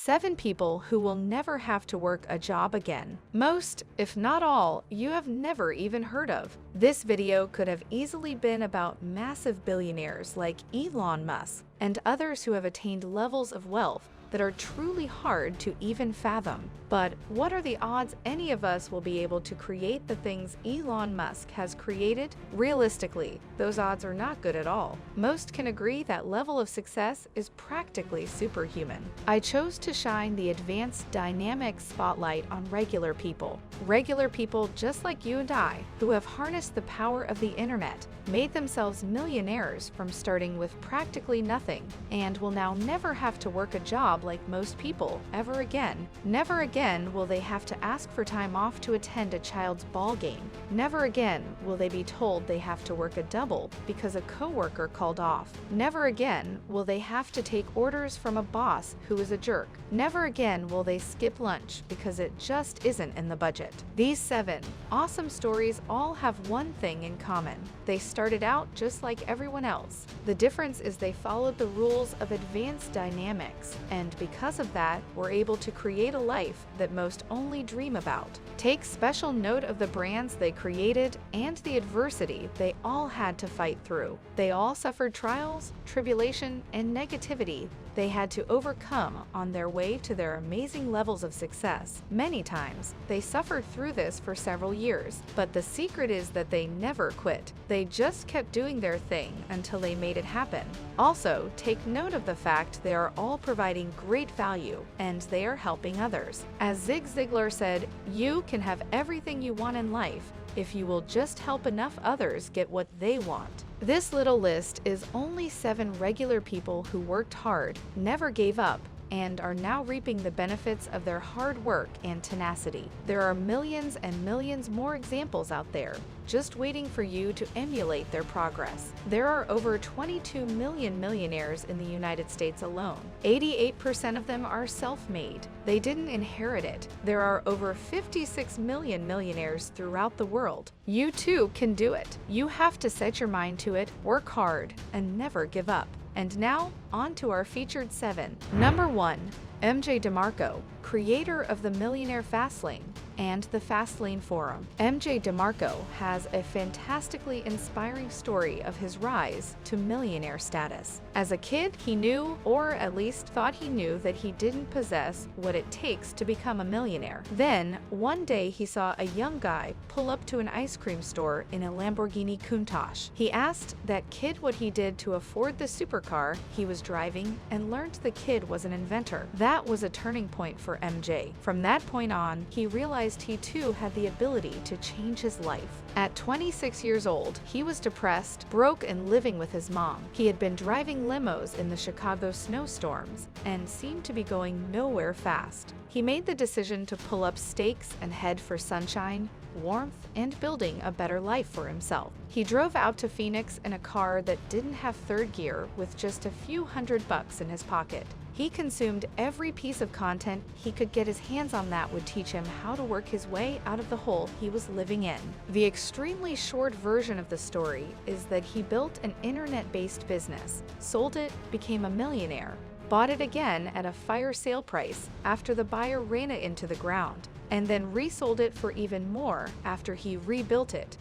7 people who will never have to work a job again. Most, if not all, you have never even heard of. This video could have easily been about massive billionaires like Elon Musk and others who have attained levels of wealth that are truly hard to even fathom. But what are the odds any of us will be able to create the things Elon Musk has created? Realistically, those odds are not good at all. Most can agree that level of success is practically superhuman. I chose to shine the Advance Dynamix spotlight on regular people. Regular people just like you and I, who have harnessed the power of the internet, made themselves millionaires from starting with practically nothing, and will now never have to work a job like most people ever again. Never again will they have to ask for time off to attend a child's ball game. Never again will they be told they have to work a double because a coworker called off. Never again will they have to take orders from a boss who is a jerk. Never again will they skip lunch because it just isn't in the budget. These 7 awesome stories all have one thing in common. They started out just like everyone else. The difference is they followed the rules of Advance Dynamix, and because of that, were able to create a life that most only dream about. Take special note of the brands they created and the adversity they all had to fight through. They all suffered trials, tribulation, and negativity they had to overcome on their way to their amazing levels of success. Many times, they suffered through this for several years, but the secret is that they never quit. They just kept doing their thing until they made it happen. Also, take note of the fact they are all providing great value and they are helping others. As Zig Ziglar said, "You can have everything you want in life if you will just help enough others get what they want." This little list is only 7 regular people who worked hard, never gave up, and are now reaping the benefits of their hard work and tenacity. There are millions and millions more examples out there, just waiting for you to emulate their progress. There are over 22 million millionaires in the United States alone. 88% of them are self-made. They didn't inherit it. There are over 56 million millionaires throughout the world. You too can do it. You have to set your mind to it, work hard, and never give up. And now, on to our featured 7. Number 1. MJ DeMarco, creator of the Millionaire Fastlane and the Fastlane Forum. MJ DeMarco has a fantastically inspiring story of his rise to millionaire status. As a kid, he knew, or at least thought he knew, that he didn't possess what it takes to become a millionaire. Then, one day he saw a young guy pull up to an ice cream store in a Lamborghini Countach. He asked that kid what he did to afford the supercar he was driving and learned the kid was an inventor. That was a turning point for MJ. From that point on, he realized he too had the ability to change his life. At 26 years old, he was depressed, broke, and living with his mom. He had been driving limos in the Chicago snowstorms and seemed to be going nowhere fast. He made the decision to pull up stakes and head for sunshine, warmth, and building a better life for himself. He drove out to Phoenix in a car that didn't have third gear with just a few $100 in his pocket. He consumed every piece of content he could get his hands on that would teach him how to work his way out of the hole he was living in. The extremely short version of the story is that he built an internet-based business, sold it, became a millionaire, bought it again at a fire sale price after the buyer ran it into the ground, and then resold it for even more after he rebuilt it.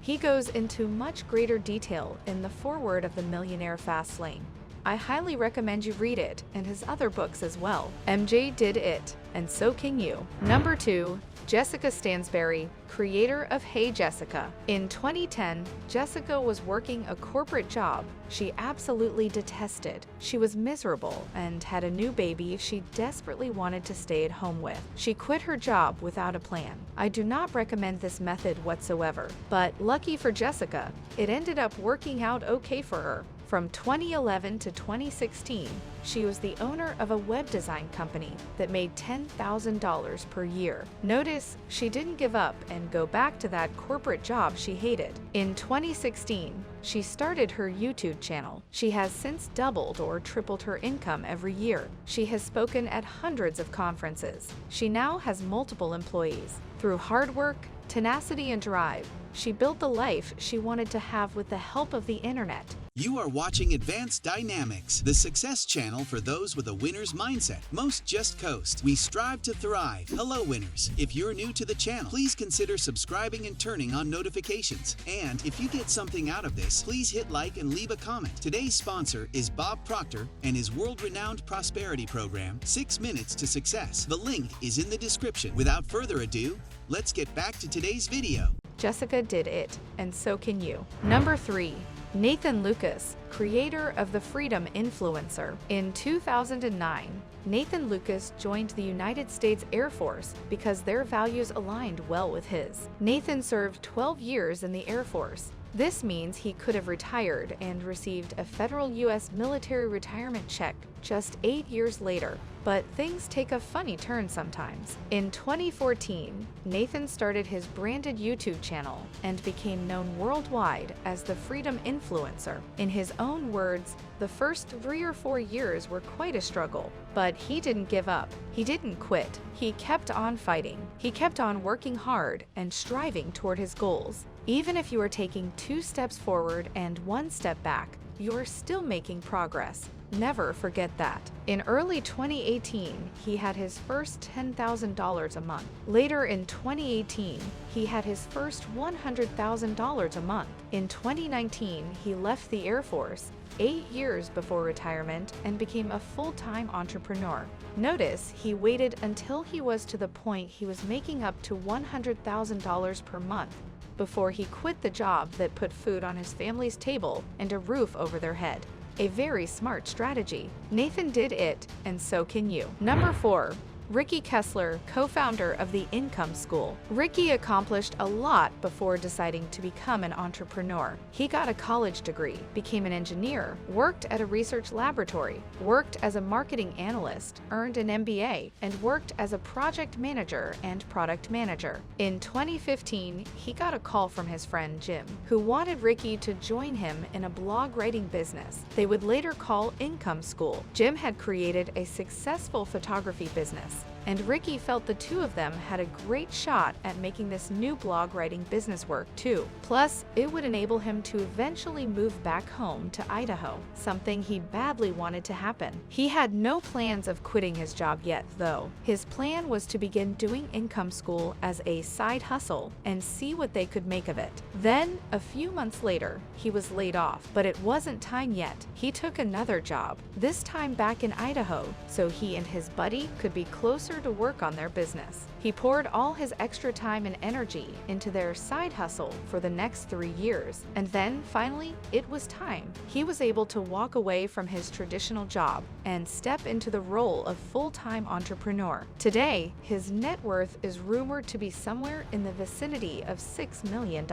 He goes into much greater detail in the foreword of the Millionaire Fastlane. I highly recommend you read it and his other books as well. MJ did it, and so can you. Number 2. Jessica Stansberry, creator of Hey Jessica. In 2010, Jessica was working a corporate job she absolutely detested. She was miserable and had a new baby she desperately wanted to stay at home with. She quit her job without a plan. I do not recommend this method whatsoever, but lucky for Jessica, it ended up working out okay for her. From 2011 to 2016, she was the owner of a web design company that made $10,000 per year. Notice, she didn't give up and go back to that corporate job she hated. In 2016, she started her YouTube channel. She has since doubled or tripled her income every year. She has spoken at hundreds of conferences. She now has multiple employees. Through hard work, tenacity, and drive, she built the life she wanted to have with the help of the internet. You are watching Advance Dynamix, the success channel for those with a winner's mindset. Most just coast. We strive to thrive. Hello, winners. If you're new to the channel, please consider subscribing and turning on notifications. And if you get something out of this, please hit like and leave a comment. Today's sponsor is Bob Proctor and his world-renowned prosperity program, 6 Minutes to Success. The link is in the description. Without further ado, let's get back to today's video. Jessica did it, and so can you. Number 3. Nathan Lucas, creator of the Freedom Influencer. In 2009, Nathan Lucas joined the United States Air Force because their values aligned well with his. Nathan served 12 years in the Air Force. This means he could have retired and received a federal U.S. military retirement check just 8 years later. But things take a funny turn sometimes. In 2014, Nathan started his branded YouTube channel and became known worldwide as the Freedom Influencer. In his own words, the first 3 or 4 years were quite a struggle, but he didn't give up. He didn't quit. He kept on fighting. He kept on working hard and striving toward his goals. Even if you are taking 2 steps forward and 1 step back, you are still making progress. Never forget that. In early 2018, he had his first $10,000 a month. Later in 2018, he had his first $100,000 a month. In 2019, he left the Air Force 8 years before retirement and became a full-time entrepreneur. Notice he waited until he was to the point he was making up to $100,000 per month before he quit the job that put food on his family's table and a roof over their head. A very smart strategy. Nathan did it, and so can you. Number 4. Ricky Kessler, co-founder of the Income School. Ricky accomplished a lot before deciding to become an entrepreneur. He got a college degree, became an engineer, worked at a research laboratory, worked as a marketing analyst, earned an MBA, and worked as a project manager and product manager. In 2015, he got a call from his friend Jim, who wanted Ricky to join him in a blog writing business they would later call Income School. Jim had created a successful photography business, and Ricky felt the two of them had a great shot at making this new blog writing business work too. Plus, it would enable him to eventually move back home to Idaho, something he badly wanted to happen. He had no plans of quitting his job yet, though. His plan was to begin doing Income School as a side hustle and see what they could make of it. Then, a few months later, he was laid off, but it wasn't time yet. He took another job, this time back in Idaho, so he and his buddy could be closer to work on their business. He poured all his extra time and energy into their side hustle for the next 3 years, and then finally it was time. He was able to walk away from his traditional job and step into the role of full-time entrepreneur. Today, his net worth is rumored to be somewhere in the vicinity of $6 million.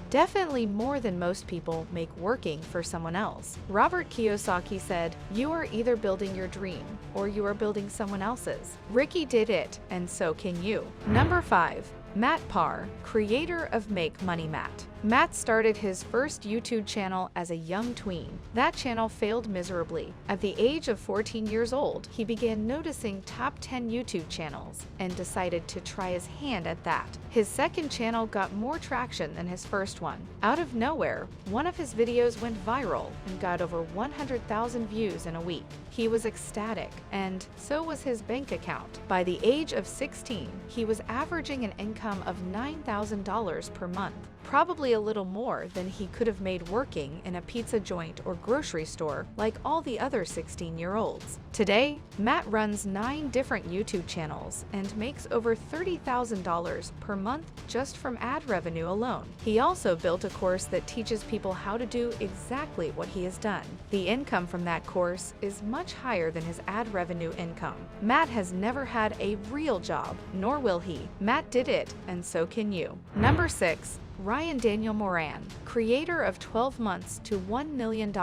Definitely more than most people make working for someone else. Robert Kiyosaki said, "You are either building your dream or you are building someone else's." Ricky did it, and so can you. Number 5. Matt Parr, creator of Make Money Matt. Matt started his first YouTube channel as a young tween. That channel failed miserably. At the age of 14 years old, he began noticing top 10 YouTube channels and decided to try his hand at that. His second channel got more traction than his first one. Out of nowhere, one of his videos went viral and got over 100,000 views in a week. He was ecstatic, and so was his bank account. By the age of 16, he was averaging an income of $9,000 per month, probably a little more than he could have made working in a pizza joint or grocery store like all the other 16-year-olds. Today, Matt runs 9 different YouTube channels and makes over $30,000 per month just from ad revenue alone. He also built a course that teaches people how to do exactly what he has done. The income from that course is much higher than his ad revenue income. Matt has never had a real job, nor will he. Matt did it, and so can you. Number 6. Ryan Daniel Moran, creator of 12 Months to $1 Million.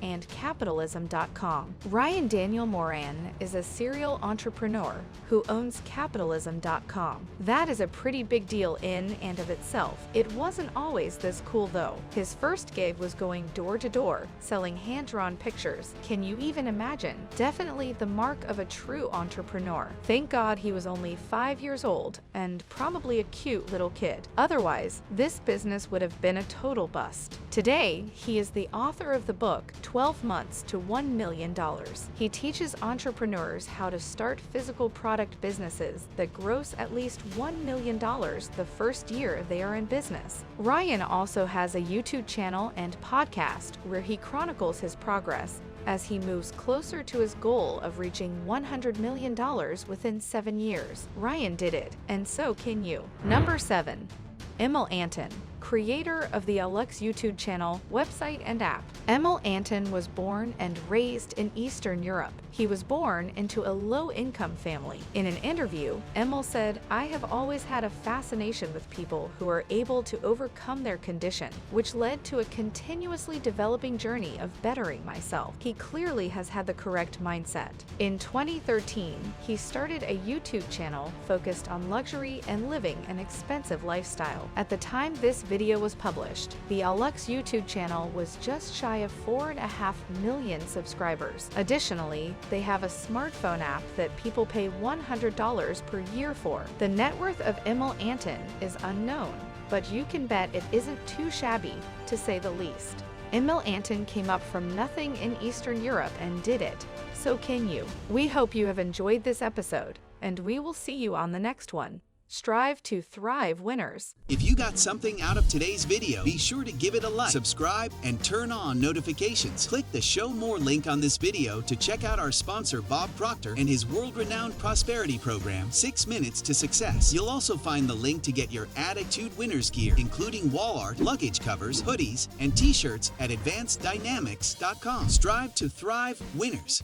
and capitalism.com. Ryan Daniel Moran is a serial entrepreneur who owns capitalism.com. That is a pretty big deal in and of itself. It wasn't always this cool though. His first gig was going door to door, selling hand-drawn pictures. Can you even imagine? Definitely the mark of a true entrepreneur. Thank God he was only 5 years old and probably a cute little kid. Otherwise, this business would have been a total bust. Today, he is the author of the book 12 Months to $1 Million. He teaches entrepreneurs how to start physical product businesses that gross at least $1 million the first year they are in business. Ryan also has a YouTube channel and podcast where he chronicles his progress as he moves closer to his goal of reaching $100 million within 7 years. Ryan did it, and so can you. Number 7. Emil Anton, creator of the Alex YouTube channel, website, and app. Emil Anton was born and raised in Eastern Europe. He was born into a low-income family. In an interview, Emil said, "I have always had a fascination with people who are able to overcome their condition, which led to a continuously developing journey of bettering myself." He clearly has had the correct mindset. In 2013, he started a YouTube channel focused on luxury and living an expensive lifestyle. At the time this video was published, the Alex YouTube channel was just shy of 4.5 million subscribers. Additionally, they have a smartphone app that people pay $100 per year for. The net worth of Emil Anton is unknown, but you can bet it isn't too shabby, to say the least. Emil Anton came up from nothing in Eastern Europe and did it. So can you. We hope you have enjoyed this episode, and we will see you on the next one. Strive to thrive, winners. If you got something out of today's video, be sure to give it a like, subscribe, and turn on notifications. Click the Show More link on this video to check out our sponsor Bob Proctor and his world-renowned prosperity program, 6 Minutes to Success. You'll also find the link to get your Attitude Winners gear, including wall art, luggage covers, hoodies, and t-shirts at advancedynamix.com. Strive to thrive, winners.